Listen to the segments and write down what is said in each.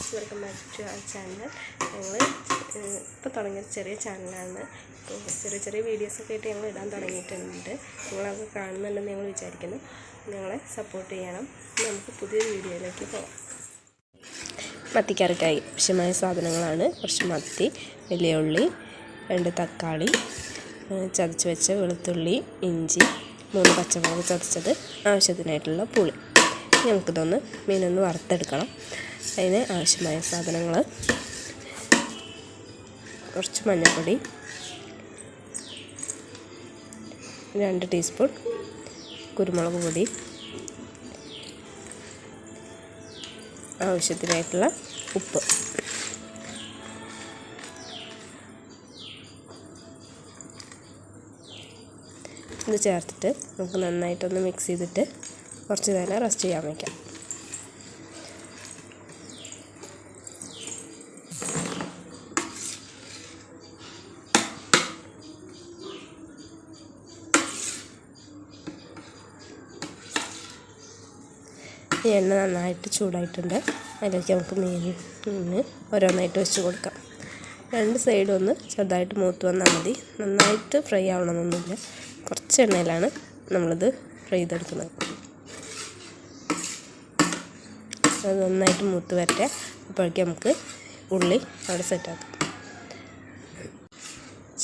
Friends, welcome back to our channel. ഞങ്ങൾ ഇപ്പോൾ തുടങ്ങിയ ചെറിയ ചാനലാണ്. ചെറിയ ചെറിയ വീഡിയോസൊക്കെ ആയിട്ട് ഞങ്ങൾ ഇടാൻ തുടങ്ങിയിട്ടുണ്ട്. നിങ്ങളത് കാണുന്നുണ്ടെന്ന് ഞങ്ങൾ വിചാരിക്കുന്നു. ഞങ്ങളെ സപ്പോർട്ട് ചെയ്യണം. നമുക്ക് പുതിയൊരു വീഡിയോയിലേക്ക് പോകാം. മത്തിക്കറിക്കായി ആവശ്യമായ സാധനങ്ങളാണ്: കുറച്ച് മത്തി, വലിയ ഉള്ളി, 2 തക്കാളി, ചതച്ച് വെച്ച വെളുത്തുള്ളി, ഇഞ്ചി, 3 പച്ചമുളക് ചതച്ചത്, ആവശ്യത്തിനായിട്ടുള്ള പുളി. നമുക്കിതൊന്ന് മീനൊന്ന് വറുത്തെടുക്കണം. അതിന് ആവശ്യമായ സാധനങ്ങൾ: കുറച്ച് മഞ്ഞൾപ്പൊടി, 2 ടീസ്പൂൺ കുരുമുളക് പൊടി, ആവശ്യത്തിനായിട്ടുള്ള ഉപ്പ്. ഇത് ചേർത്തിട്ട് നമുക്ക് നന്നായിട്ടൊന്ന് മിക്സ് ചെയ്തിട്ട് കുറച്ച് നേരം റെസ്റ്റ് ചെയ്യാൻ വയ്ക്കാം. ഈ എണ്ണ നന്നായിട്ട് ചൂടായിട്ടുണ്ട്. അതിലേക്ക് നമുക്ക് മീനിന് ഓരോന്നായിട്ട് വെച്ച് കൊടുക്കാം. 2 സൈഡും ഒന്ന് ചെറുതായിട്ട് മൂത്ത് വന്നാൽ മതി. നന്നായിട്ട് ഫ്രൈ ആവണമെന്നൊന്നുമില്ല. കുറച്ച് എണ്ണയിലാണ് നമ്മളിത് ഫ്രൈ ചെയ്തെടുക്കുന്നത്. അത് നന്നായിട്ട് മൂത്ത് വരട്ടെ. അപ്പോഴേക്കും നമുക്ക് ഉള്ളി അവിടെ സെറ്റാക്കാം.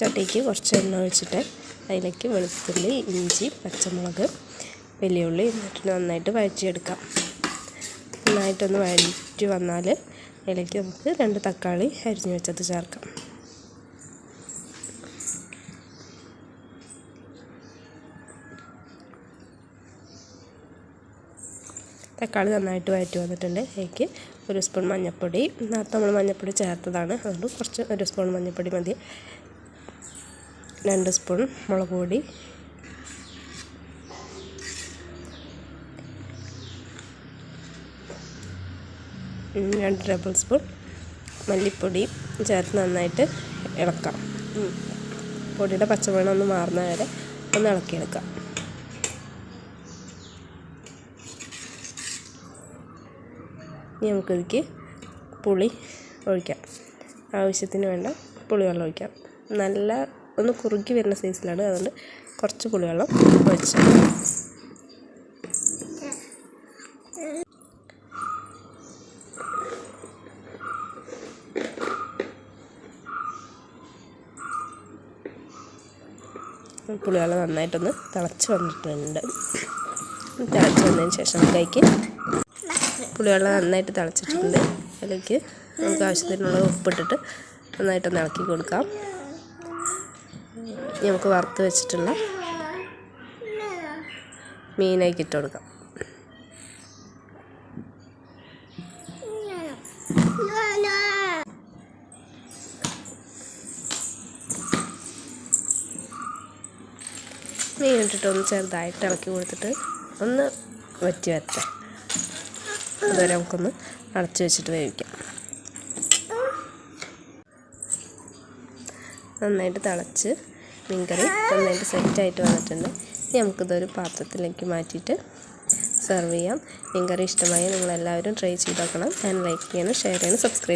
ചട്ടിക്ക് കുറച്ച് എണ്ണ ഒഴിച്ചിട്ട് അതിലേക്ക് വെളുത്തുള്ളി, ഇഞ്ചി, പച്ചമുളക്, വലിയ ഉള്ളി എന്നിട്ട് നന്നായിട്ട് വഴറ്റിയെടുക്കാം. നന്നായിട്ടൊന്ന് വഴറ്റി വന്നാൽ അതിലേക്ക് നമുക്ക് 2 തക്കാളി അരിഞ്ഞ് വെച്ചത് ചേർക്കാം. തക്കാളി നന്നായിട്ട് വഴറ്റി വന്നിട്ടുണ്ട്. അതിലേക്ക് 1 സ്പൂൺ മഞ്ഞൾപ്പൊടി. നേരത്തെ നമ്മൾ മഞ്ഞൾപ്പൊടി ചേർത്തതാണ്, അതുകൊണ്ട് കുറച്ച് 1 സ്പൂൺ മഞ്ഞൾപ്പൊടി മതി. 2 സ്പൂൺ മുളക് പൊടി, 2 ടേബിൾ സ്പൂൺ മല്ലിപ്പൊടി ചേർത്ത് നന്നായിട്ട് ഇളക്കാം. പൊടിയുടെ പച്ചമണം ഒന്ന് മാറുന്ന വരെ ഒന്ന് ഇളക്കിയെടുക്കാം. ഇനി നമുക്കിതിലേക്ക് പുളി ഒഴിക്കാം. ആവശ്യത്തിന് വേണ്ട പുളിവെള്ളം ഒഴിക്കാം. നല്ല ഒന്ന് കുറുകി വരുന്ന സൈസിലാണ്, അതുകൊണ്ട് കുറച്ച് പുളിവെള്ളം ഒഴിച്ച് പുളിവെള്ളം നന്നായിട്ടൊന്ന് തിളച്ച് വന്നിട്ടുണ്ട്. തിളച്ച് വന്നതിന് ശേഷം അതിലേക്ക് പുളിവെള്ളം നന്നായിട്ട് തിളച്ചിട്ടുണ്ട്. അതിലേക്ക് നമുക്ക് ആവശ്യത്തിനുള്ള ഉപ്പിട്ടിട്ട് നന്നായിട്ടൊന്ന് ഇളക്കി കൊടുക്കാം. നമുക്ക് വറുത്ത് വെച്ചിട്ടുള്ള മീനായിട്ട് ഇട്ട് കൊടുക്കാം. മീൻ ഇട്ടിട്ട് ഒന്ന് ചെറുതായിട്ട് ഇളക്കി കൊടുത്തിട്ട് ഒന്ന് വറ്റി വരട്ടെ. അതുവരെ നമുക്കൊന്ന് അടച്ച് വെച്ചിട്ട് വേവിക്കാം. നന്നായിട്ട് തിളച്ച് മീൻകറി നന്നായിട്ട് സെറ്റായിട്ട് വന്നിട്ടുണ്ട്. ഇനി നമുക്കിതൊരു പാത്രത്തിലേക്ക് മാറ്റിയിട്ട് സെർവ് ചെയ്യാം. മീൻകറി ഇഷ്ടമായി നിങ്ങളെല്ലാവരും ട്രൈ ചെയ്ത് നോക്കണം. ഞാൻ ലൈക്ക് ചെയ്യണം, ഷെയർ ചെയ്യണം, സബ്സ്ക്രൈബ്